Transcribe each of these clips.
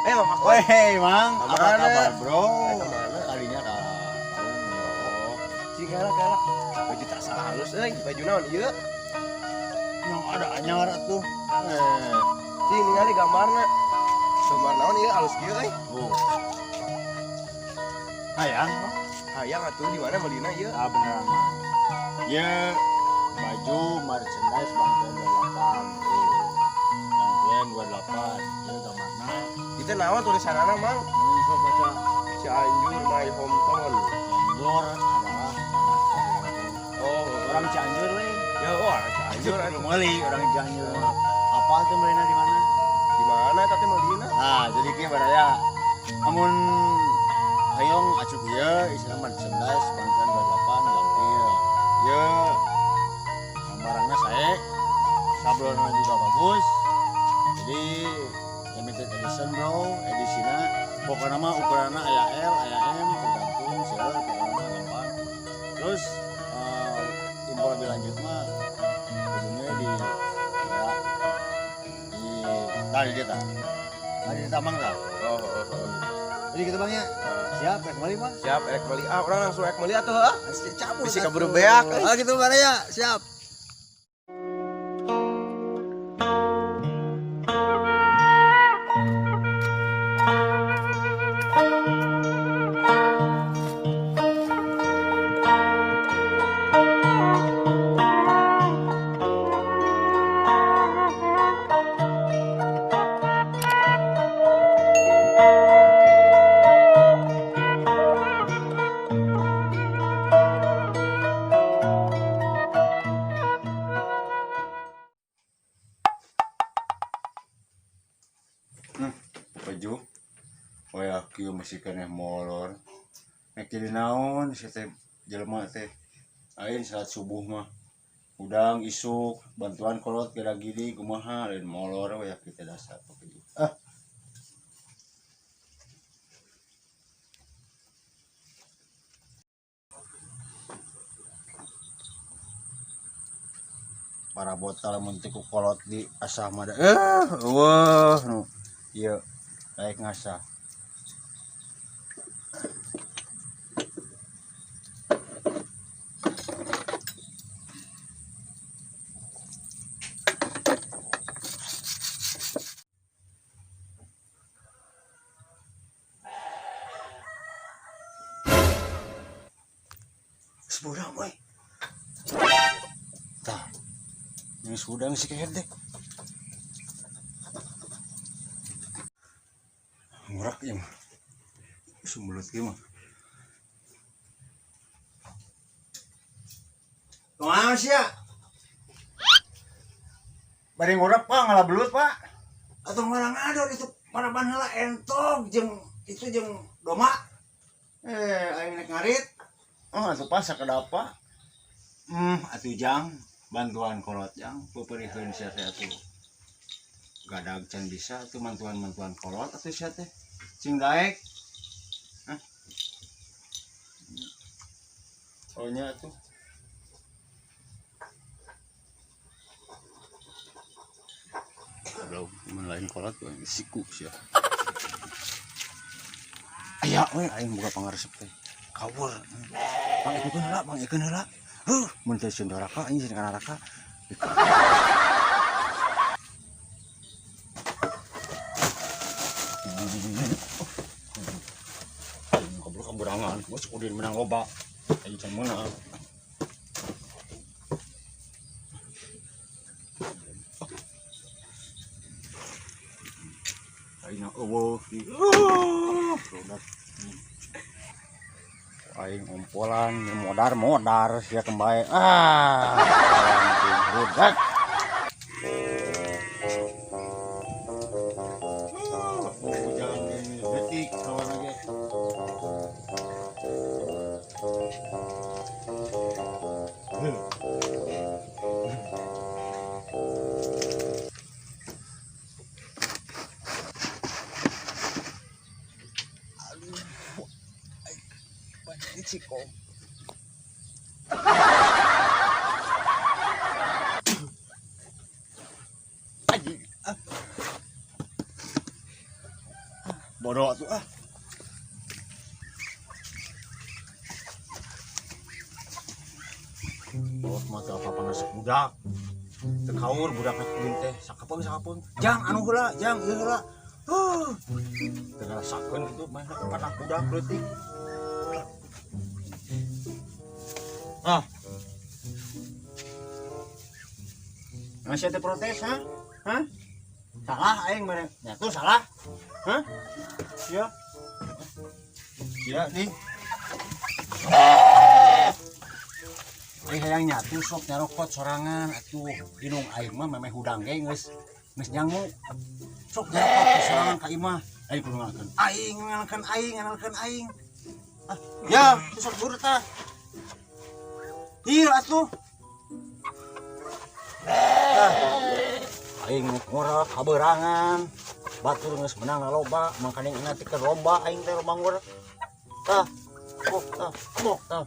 Weh, Mang, apa Kemana? kabar, Bro? Kemana? Kalinya kaum Oh, si kala baju tak halus baju naon ieu? yang ada anyar tuh. Si ningali gambarna. Gambar naon ieu halus kieu Oh. Hayang, Mang. Hayang atuh di mana melina ieu? Ah, beneran, Mang. Ya, baju merchandise Bangkean 28. Bangkean 28. Ya, gambarna. Itu naon tulisanana, Mang? Ini sok baca. Cianjur my hometown. Cianjur adalah tanah kelahiranku. Oh, Orang Cianjur, weh. ya orang Cianjur atuh. Meuli orang Cianjur. Apa tuh melina di mana? Di mana tadi melina? Nah, jadi kieu baraya. Amun hayong acuk ieu istilah merchandise Bangkean 28 gampil. Ieu barangnya sae, sablonnya juga bagus. Jadi limited edition, Bro. Edisinya pokoknya mah ukurannya aya L, aya M, tergantung seueur pokoknya gampang. Terus info lebih lanjut mah ujungnya di tadi kita. Tadi kita Mang tah. Oh. Jadi gitu Bang ya. Siap, rek mali Bang. Siap rek meuli. Ah, orang langsung rek meuli atuh heuh. Cabut. Bisi kaburu beak. Ah gitu baraya, siap. Baju. Oh ya, kieu masih keneh molor. Nek jadi naon si teh jelema teh. Ain saat subuh mah udang isuk bantuan kolot kira gini kumaha lain molor we ya kita dasar baju. Para botol muntik ku kolot di asah mah wah nu ieu kayak ngasah. Sebudang boy. Tah. Yang sudang sih kayak deh. Ngurak ya mah. Sumulut ya mah. Kemana sih ya? Bari ngurak Pak, ngalah belut Pak. Atau ngarang ador itu maraban heula entog jeung itu jeung doma. Aing nek ngarit. Oh, atuh pas sakadapa. Atuh jang bantuan kolot jang peperikeun sia teh atuh. Gadag can bisa tuh mantuan kolot atuh sia teh. Cing daek. Soalnya atuh. Belum lain kolot siku sia. Aya we aing boga pangaresep teh. Kawul. Bang ikeun heula. Mun teh Sundoraka anjing jeung Raka. Goblok kaburangan, bos udin menang loba. Aing can meunang. Aing eueuh ki. Produk. Aing ompolan modar sia kembae budak detik kawan lagi Ciko. Aji. bodoh tuh ah. Bos mah teu apa-apa nasi budak. Teu kaur budak kuring teh sakapun. Jang anu heula, jang ieu heula. Teu ngarasakeun kitu mah anak budak leutik. Ah. Masih ada protes, ha? Hah? Salah aing mere. Ya tuh salah. Hah? Iya. Iya nih. Hayang nyatu sok nyarokot sorangan atuh inung aing mah memeh hudang ge geus nyangu. Sok nyarokot sorangan ka imah. Aing kudu ngalkeun. Ngalkeun aing. Ah, ya, sok buru tah. Iya atuh. Aing ngorok haberangan. Batur geus menang loba, makanya ingat ke lomba aing teh lomba ngorok. Tah. Tah.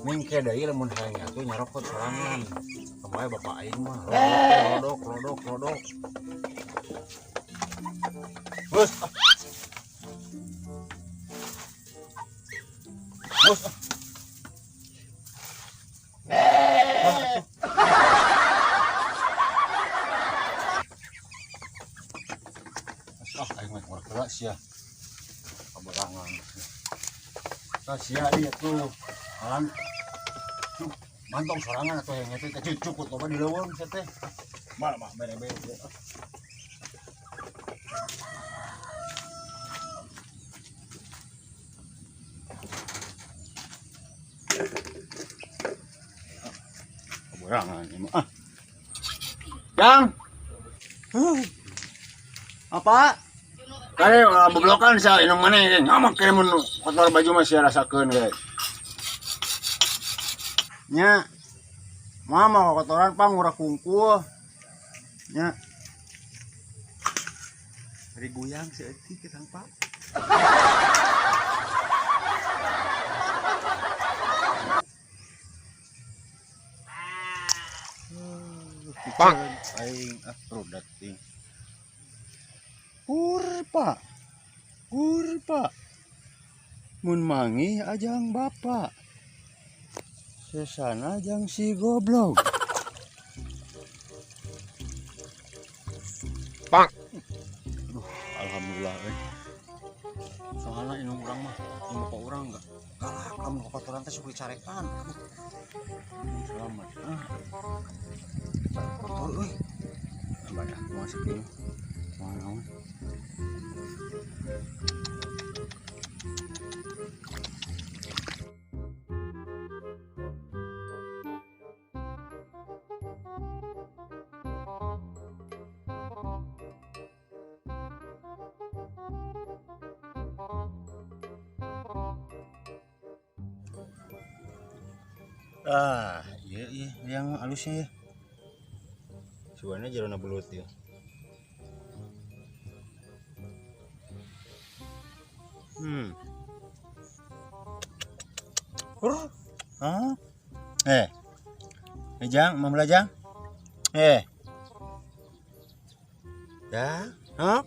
Mingke deui lamun hayang atuh nyarokot sorangan. Pamae bapak aing mah rodok. Bos. Bos. Aing mah ngorok sia. Kaberangan. Tah sia ieu tuh. Alan mantong sorangan atau yang itu kecil cukup loba di leuweung sia teh. Mal mah bere-bere. Kaberangan ieu mah. Yang. Apa? Kali beblokan sa inung maneh ge. Ngamak kere mun kotor baju mah sia rasakeun ge. Nya. Mama kotoran pang ora kungkul. Nya. Bari goyang seeutik ke Kang Pak. Pang aing rodat ting. Kurpa. Mun mangi ajang bapak. Sesana ajang si goblok. Pang. Alhamdulillah soalnya inung urang mah, bapak urang enggak kalah kamu kotoran teh sok dicarekan. Selamat. Kotor euy. Badah masukin. Mau. Iya yang halusnya ya. Suaranya jerona belut ya. Hah? Jang, mau Jang? Ya, hah?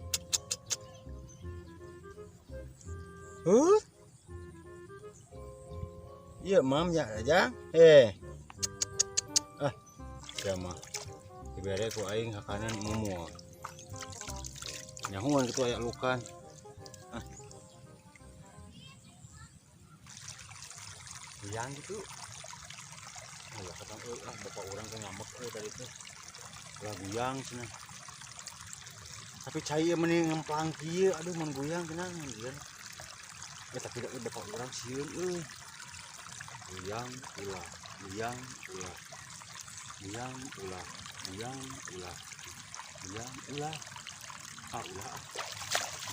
Iya, mam ya, Jang. Sama. Dibere ku aing ka kanan mumu. Nyahuan kitu aya lukan. Yang gitu. Ya katang bapak urang teh ngambek tadi teh. Ulah guyang cenah. Tapi cai mending ngemplang kieu, aduh mun guyang cenah anjeun. Ya tapi da bapak urang sieun euy. Guyang ulah. Ulah.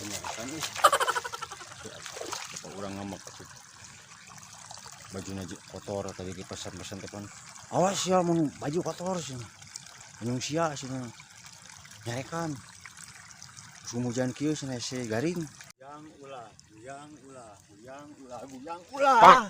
Beneran euy. Bapak urang ngambek atuh. Bajunya kotor tadi di pesan-pesan tepan. Awas ya mun baju kotor sih. Minum sia sih nyarekan. Sumujan kieu cenah se garing. Yang ulah.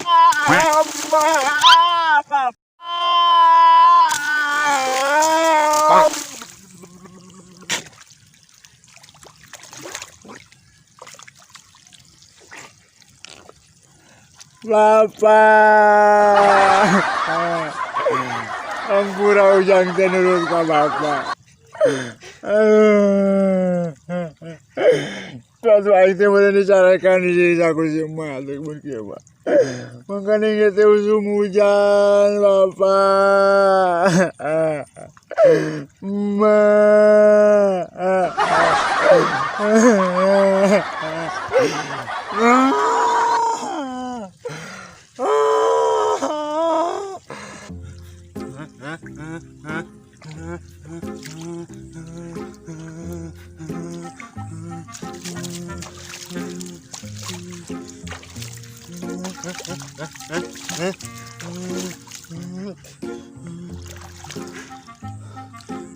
Bapak. Ampura ujang teh nurut ka bapak. Suatu aing teh bener dicarekan di sini aku si emak teh mun kieu mah. Makanya kita usum hujan bapak. Ma.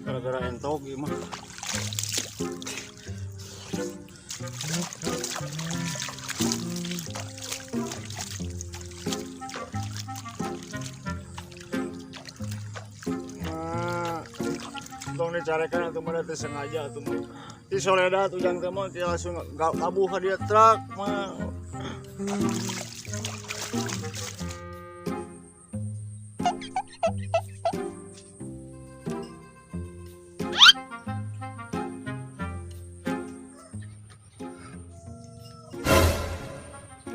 Gara-gara entok gimana? Tong dicarekan atau mana teh sengaja atau mah di Soledad ujang teh mah dia langsung kabuh ka dia truk mah.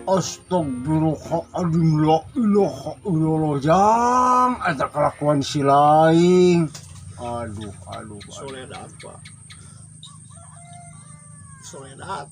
Astagfirullahaladzim, la ilaha illallah, jang ada kelakuan si lain. Aduh. Soledad pak, Soledad.